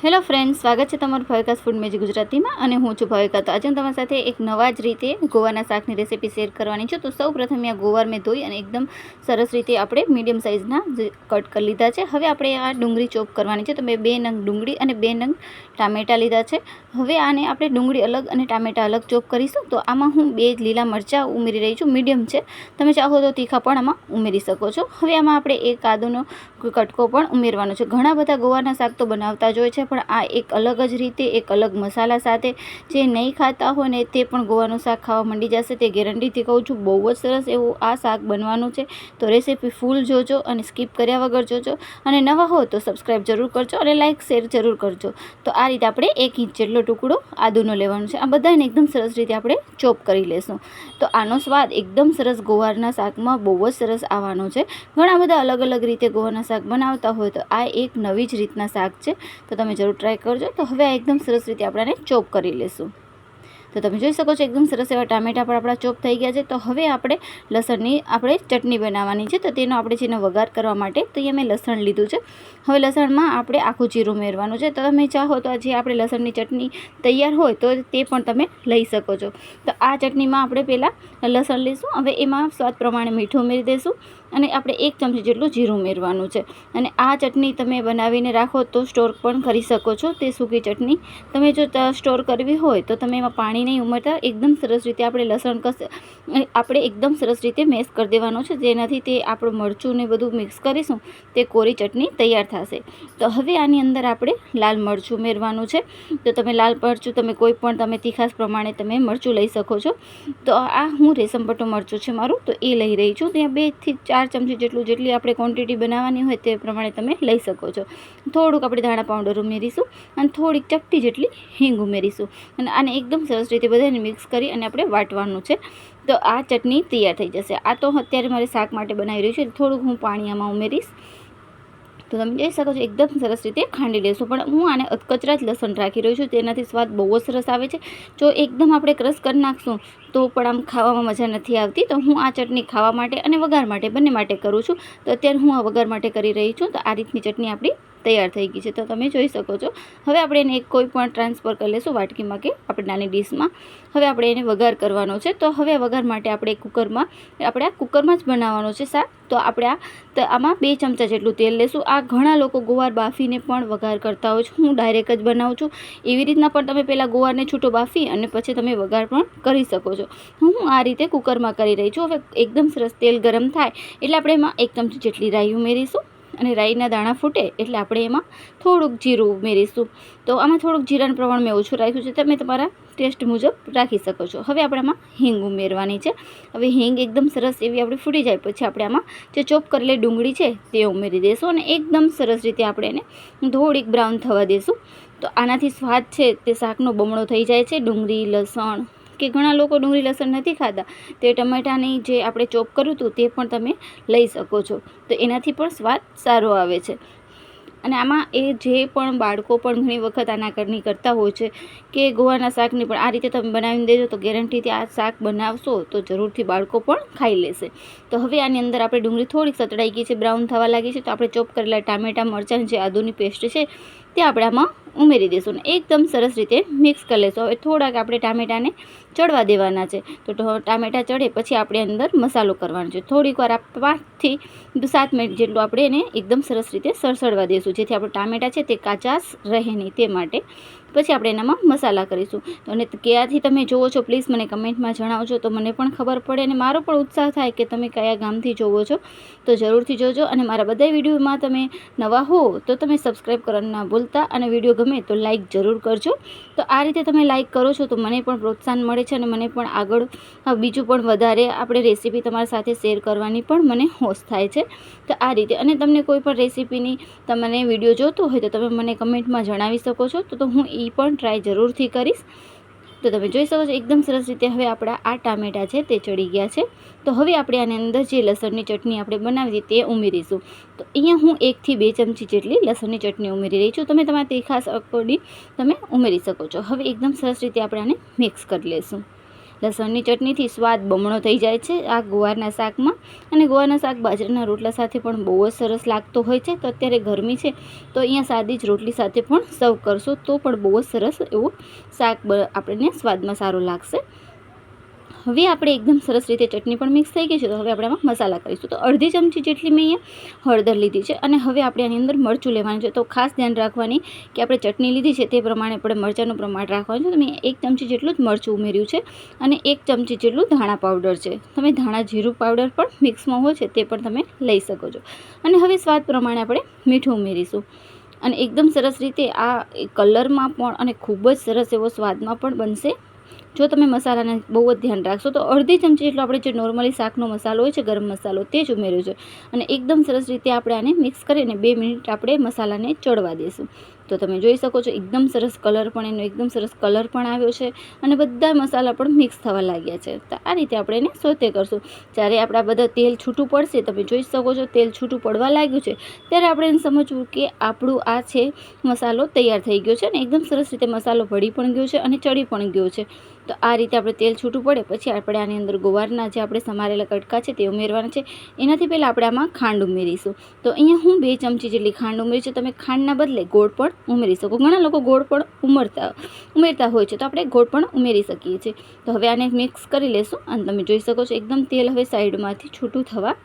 Hello friends, સ્વાગત છે તમારું ભવિકાસ ફૂડ મેજી ગુજરાતીમાં અને હું છું ભવિકા. તો આજે હું તમારી સાથે એક નવા જ રીતે ગોવારના શાકની રેસીપી શેર કરવાની છું. તો સૌ પ્રથમ આ ગોવાર મેં ધોઈ અને એકદમ સરસ રીતે આપણે મીડિયમ સાઇઝના કટ કરી લીધા છે. હવે આપણે આ ડુંગળી ચોપ કરવાની છે. તો મેં 2 નંગ ડુંગળી અને 2 નંગ ટામેટાં લીધા છે. હવે આને આપણે ડુંગળી અલગ અને ટામેટાં અલગ ચોપ કરીશું. તો આમાં હું 2 લીલા મરચાં ઉમેરી રહી છું. મીડિયમ છે, તમે ચાહો તો તીખા પણ આમાં ઉમેરી શકો છો. હવે આમાં આપણે એક આદુનો કટકો પણ ઉમેરવાનો છે. ઘણા બધા ગોવારના શાક તો બનાવતા જ હોય છે, પણ આ એક અલગ જ રીતે, એક અલગ મસાલા સાથે જે નહીં ખાતા હોય ને તે પણ ગોવાનું શાક ખાવા માંડી જશે. તે ગેરંટીથી કહું છું, બહુ જ સરસ એવું આ શાક બનવાનું છે. તો રેસીપી ફૂલ જોજો અને સ્કીપ કર્યા વગર જોજો. અને નવા હો તો સબસ્ક્રાઈબ જરૂર કરજો અને લાઇક શેર જરૂર કરજો. તો આ રીતે આપણે 1 ઇંચ જેટલો ટુકડો આદુનો લેવાનો છે. આ બધાને એકદમ સરસ રીતે આપણે ચોપ કરી લેશું. તો આનો સ્વાદ એકદમ સરસ ગોવારના શાકમાં બહુ જ સરસ આવવાનો છે. ઘણા બધા અલગ અલગ રીતે ગોવારના શાક બનાવતા હોય, તો આ એક નવી જ રીતના શાક છે. તો તમે જરૂર ટ્રાય કરજો. તો હવે આ એકદમ સરસ રીતે આપણે ચોપ કરી લેશું. તો તમે જોઈ શકો છો, એકદમ સરસ એવા ટામેટા પણ આપણા ચોપ થઈ ગયા છે. તો હવે આપણે લસણની ચટણી બનાવવાની છે. તો તેનો આપણે જેનો વઘાર કરવા માટે તો અહીંયા મેં લસણ લીધું છે. હવે લસણમાં આપણે આખું જીરું ઉમેરવાનું છે. તો તમે ચાહો તો જે આપણે લસણની ચટણી તૈયાર હોય તો તે પણ તમે લઈ શકો છો. તો આ ચટણીમાં આપણે પહેલાં લસણ લઈશું. હવે એમાં સ્વાદ પ્રમાણે મીઠું ઉમેરી દઈશું અને આપણે 1 ચમચી જેટલું જીરું ઉમેરવાનું છે. અને આ ચટણી તમે બનાવીને રાખો તો સ્ટોર પણ કરી શકો છો. તે સૂકી ચટણી તમે જો સ્ટોર કરવી હોય તો તમે એમાં પાણી નહીં ઉમેરતા, એકદમ સરસ રીતે આપણે લસણ આપણે એકદમ સરસ રીતે મેશ કરી દેવાનો છે. જેનાથી તે આપણું મરચું ને બધું મિક્સ કરીશું તે કોરી ચટણી તૈયાર થશે. તો હવે આની અંદર આપણે લાલ મરચું ઉમેરવાનું છે. તો તમે લાલ મરચું તમે કોઈ પણ તમે તીખાશ પ્રમાણે તમે મરચું લઈ શકો છો. તો આ હું રેશમ પટ્ટું મરચું છે મારું, તો એ લઈ રહી છું. ત્યાં 2 થી 4 ચમચી જેટલી આપણે ક્વોન્ટિટી બનાવવાની હોય તે પ્રમાણે તમે લઈ શકો છો. થોડુંક આપણે ધાણા પાવડર ઉમેરીશું અને થોડીક ચપટી જેટલી હિંગ ઉમેરીશું. અને આને એકદમ સરસ રીતે બધાને મિક્સ કરી અને આપણે વાટવાનું છે. તો આ ચટણી તૈયાર થઈ જશે. આ તો અત્યારે મારે શાક માટે બનાવી રહ્યું છે. થોડુંક હું પાણી આમાં ઉમેરીશ. તો તમે જોઈ શકો છો, એકદમ સરસ રીતે ખાંડી લેશું. પણ હું આને અધકચરા જ લસણ રાખી રહ્યું છું. તેનાથી સ્વાદ બહુ જ સરસ આવે છે. જો એકદમ આપણે ક્રશ કરી નાખશું તો પણ આમ ખાવામાં મજા નથી આવતી. તો હું આ ચટણી ખાવા માટે અને વઘાર માટે બંને માટે કરું છું. તો અત્યારે હું આ વઘાર માટે કરી રહી છું. તો આ રીતની ચટણી આપણી તૈયાર થઈ ગઈ છે. તો તમે જોઈ શકો છો. હવે આપણે એને કોઈ પણ ટ્રાન્સફર કરી લઈશું વાટકીમાં કે આપણે નાની ડીશમાં. હવે આપણે એને વઘાર કરવાનો છે. તો હવે વઘાર માટે આપણે આ કુકરમાં જ બનાવવાનો છે શાક. તો આપણે આમાં 2 ચમચા જેટલું તેલ લેશું. આ ઘણા લોકો ગોવાર બાફીને પણ વઘાર કરતા હોય છે. હું ડાયરેક્ટ જ બનાવું છું. એવી રીતના પણ તમે પહેલાં ગોવારને છૂટો બાફી અને પછી તમે વઘાર પણ કરી શકો છો. હું આ રીતે કુકરમાં કરી રહી છું. હવે એકદમ સરસ તેલ ગરમ થાય એટલે આપણે એમાં 1 ચમચી જેટલી રાઈ ઉમેરીશું. અને રાઈના દાણા ફૂટે એટલે આપણે એમાં થોડુંક જીરું ઉમેરીશું. તો આમાં થોડુંક જીરાનું પ્રમાણ મેં ઓછું રાખ્યું છે. તમે તમારા ટેસ્ટ મુજબ રાખી શકો છો. હવે આપણે આમાં હિંગ ઉમેરવાની છે. હવે હિંગ એકદમ સરસ એવી આપણે ફૂટી જાય પછી આપણે આમાં જે ચોપ કરેલી ડુંગળી છે તે ઉમેરી દઈશું અને એકદમ સરસ રીતે આપણે એને થોડીક બ્રાઉન થવા દઈશું. તો આનાથી સ્વાદ છે તે શાકનો બમણો થઈ જાય છે. ડુંગળી, લસણ કે ઘણા લોકો ડુંગળી લસણ નથી ખાતા, તે ટમેટાની જે આપણે ચોપ કર્યું હતું તે પણ તમે લઈ શકો છો. તો એનાથી પણ સ્વાદ સારો આવે છે. અને આમાં જે પણ બાળકો પણ ઘણી વખત આના કરની કરતા હોય છે કે ગોવાના શાકની પણ આ રીતે તમે બનાવીને દેજો તો ગેરંટીથી આ શાક બનાવશો તો જરૂરથી બાળકો પણ ખાઈ લેશે. તો હવે આની અંદર આપણે ડુંગળી થોડીક સતળાઈ ગઈ છે, બ્રાઉન થવા લાગી છે. તો આપણે ચોપ કરેલા ટામેટા, મરચાં, જે આદુની પેસ્ટ છે તે આપણે આમાં ઉમેરી દઈશું અને એકદમ સરસ રીતે મિક્સ કરી લઈશું. હવે થોડાક આપણે ટામેટાને ચડવા દેવાના છે. તો ટામેટા ચડે પછી આપણે અંદર મસાલો કરવાનો છે. થોડીક વાર 5 થી 7 મિનિટ જેટલું આપણે એને એકદમ સરસ રીતે સળસળવા દઈશું, જેથી આપણું ટામેટા છે તે કાચાશ રહે નહીં તે માટે. પછી આપણે એનામાં મસાલા કરીશું. તો અને ક્યાંથી તમે જોવો છો પ્લીઝ મને કમેન્ટમાં જણાવજો, તો મને પણ ખબર પડે અને મારો પણ ઉત્સાહ થાય કે તમે કયા ગામથી જોવો છો. તો જરૂરથી જોજો. અને મારા બધા વિડીયોમાં તમે નવા હો તો તમે સબસ્ક્રાઈબ કરવાનું ના ભૂલતા અને વિડીયો ગમે તો લાઇક જરૂર કરજો. તો આ રીતે તમે લાઇક કરો છો તો મને પણ પ્રોત્સાહન મળે છે અને મને પણ આગળ બીજું પણ વધારે આપણે રેસીપી તમારી સાથે શેર કરવાની પણ મને હોશ થાય છે. તો આ રીતે અને તમને કોઈ પણ રેસીપીની તમને વિડીયો જોતો હોય તો તમે મને કમેન્ટમાં જણાવી શકો છો. તો હું એ પણ ટ્રાય જરૂરથી કરીશ. તો તમે જોઈ શકો છો એકદમ સરસ રીતે હવે આપણા આ ટામેટા છે તે ચડી ગયા છે. તો હવે આપણે આની અંદર જે લસણની ચટણી આપણે બનાવી તે ઉમેરીશું. તો અહીંયા હું 1 થી 2 ચમચી જેટલી લસણની ચટણી ઉમેરી રહી છું. તમે તમારા તીખાશ અકોર્ડિંગ તમે ઉમેરી શકો છો. હવે એકદમ સરસ રીતે આપણે આને મિક્સ કરી લઈશું. લસણની ચટણીથી સ્વાદ બમણો થઈ જાય છે આ ગુવારના શાકમાં. અને ગુવારના શાક બાજરાના રોટલા સાથે પણ બહુ જ સરસ લાગતો હોય છે. તો અત્યારે ગરમી છે તો અહીંયા સાદી જ રોટલી સાથે પણ સર્વ કરશો તો પણ બહુ જ સરસ એવું શાક આપણને સ્વાદમાં સારું લાગશે. હવે આપણે એકદમ સરસ રીતે ચટણી પણ મિક્સ થઈ ગઈ છે. તો હવે આપણે આમાં મસાલા કરીશું. તો અડધી ચમચી જેટલી મેં અહીંયા હળદર લીધી છે અને હવે આપણે આની અંદર મરચું લેવાનું છે. તો ખાસ ધ્યાન રાખવાની કે આપણે ચટણી લીધી છે તે પ્રમાણે આપણે મરચાંનું પ્રમાણ રાખવાનું છે. તો મેં 1 ચમચી જેટલું જ મરચું ઉમેર્યું છે અને 1 ચમચી જેટલું ધાણા પાવડર છે. તમે ધાણા જીરું પાવડર પણ મિક્સમાં હોય છે તે પણ તમે લઈ શકો છો. અને હવે સ્વાદ પ્રમાણે આપણે મીઠું ઉમેરીશું અને એકદમ સરસ રીતે આ કલરમાં પણ અને ખૂબ જ સરસ એવો સ્વાદમાં પણ બનશે જો તમે મસાલાને બહુ જ ધ્યાન રાખશો. તો અડધી ચમચી જેટલો આપણે જે નોર્મલી શાકનો મસાલો હોય છે ગરમ મસાલો તે જ ઉમેર્યો છે અને એકદમ સરસ રીતે આપણે આને મિક્સ કરીને 2 મિનિટ આપણે મસાલાને ચડવા દઈશું. તો તમે જોઈ શકો છો એકદમ સરસ કલર પણ એનો એકદમ સરસ કલર પણ આવ્યો છે અને બધા મસાલા પણ મિક્સ થવા લાગ્યા છે. તો આ રીતે આપણે એને સોતે કરશું. જ્યારે આપણા બધા તેલ છૂટું પડશે તમે જોઈ શકો છો તેલ છૂટું પડવા લાગ્યું છે ત્યારે આપણે એને સમજવું કે આપણું આ છે મસાલો તૈયાર થઈ ગયો છે અને એકદમ સરસ રીતે મસાલો ભળી પણ ગયો છે અને ચડી પણ ગયો છે. તો આ રીતે આપણે તેલ છૂટું પડે પછી આપણે આની અંદર ગુવારના જે આપણે સમારેલા કટકા છે તે ઉમેરવાના છે. એનાથી પહેલાં આપણે આમાં ખાંડ ઉમેરીશું. તો અહીંયા હું 2 ચમચી જેટલી ખાંડ ઉમેરી છે. તમે ખાંડના બદલે ગોળ પણ ઉમેરી શકો. ઘણા લોકો ગોળ પણ ઉમેરતા હોય છે તો આપણે ગોળ પણ ઉમેરી શકીએ છીએ. તો હવે આને મિક્સ કરી લેશું અને તમે જોઈ શકો છો એકદમ તેલ હવે સાઈડમાંથી છૂટું થવા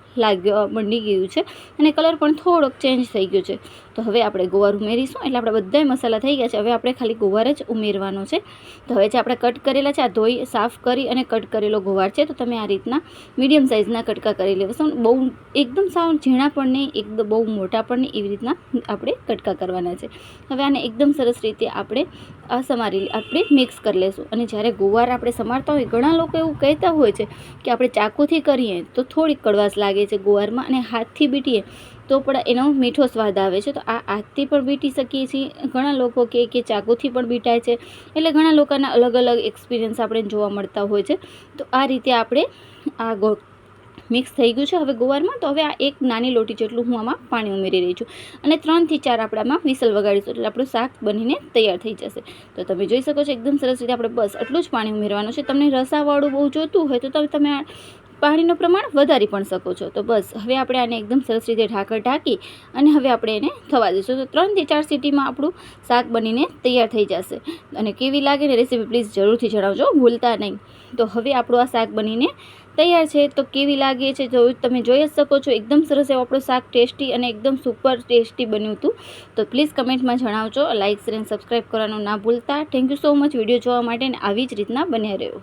મંડી ગયું છે અને કલર પણ થોડોક ચેન્જ થઈ ગયો છે. તો હવે આપણે ગુવાર ઉમેરીશું એટલે આપણે બધા મસાલા થઈ ગયા છે. હવે આપણે ખાલી ગુવાર જ ઉમેરવાનો છે. તો હવે જે આપણે કટ કરેલા છે આ ધોઈ સાફ કરી અને કટ કરેલો ગુવાર છે. તો તમે આ રીતના મીડિયમ સાઇઝના કટકા કરી લેવાશે. બહુ એકદમ સાવ ઝીણા પણ નહીં એકદમ બહુ મોટા પણ નહીં એવી રીતના આપણે કટકા કરવાના છે. હવે આને એકદમ સરસ રીતે આપણે મિક્સ કરી લઈશું. અને જ્યારે ગુવાર આપણે સમારતા હોય ઘણા લોકો એવું કહેતા હોય છે કે આપણે ચાકુથી કરીએ તો થોડીક કડવાશ લાગે છે ગુવારમાં અને હાથથી બીટીએ તો પણ એનો મીઠો સ્વાદ આવે છે. તો આ હાથથી પણ બીટી શકીએ છીએ. ઘણા લોકો કે ચાકુથી પણ બીટાય છે. એટલે ઘણા લોકોના અલગ અલગ એક્સપિરિયન્સ આપણે જોવા મળતા હોય છે. તો આ રીતે આપણે આ મિક્સ થઈ ગયું છે હવે ગુવારમાં. તો હવે આ એક નાની લોટી જેટલું હું આમાં પાણી ઉમેરી રહી છું અને 3 થી 4 આપણે આમાં વિસલ વગાડીશું એટલે આપણું શાક બનીને તૈયાર થઈ જશે. તો તમે જોઈ શકો છો એકદમ સરસ રીતે આપણે બસ આટલું જ પાણી ઉમેરવાનું છે. તમને રસાવાળું બહુ જોતું હોય તો તમે પાણીનું પ્રમાણ વધારી પણ શકો છો. તો બસ હવે આપણે આને એકદમ સરસ રીતે ઢાંકી અને હવે આપણે એને થવા દઈશું. તો 3 થી 4 સીટીમાં આપણું શાક બનીને તૈયાર થઈ જશે. અને કેવી લાગે ને રેસીપી પ્લીઝ જરૂરથી જણાવજો ભૂલતા નહીં. તો હવે આપણું આ શાક બનીને તૈયાર છે. તો કેવી લાગે છે જો તમે જોઈ જ શકો છો એકદમ સરસ એવું આપણું શાક ટેસ્ટી અને એકદમ સુપર ટેસ્ટી બન્યું હતું. તો પ્લીઝ કમેન્ટમાં જણાવજો. લાઇક શેર અને સબસ્ક્રાઈબ કરવાનું ના ભૂલતા. Thank you so much video જોવા માટે અને આવી જ રીતના બન્યા રહ્યો.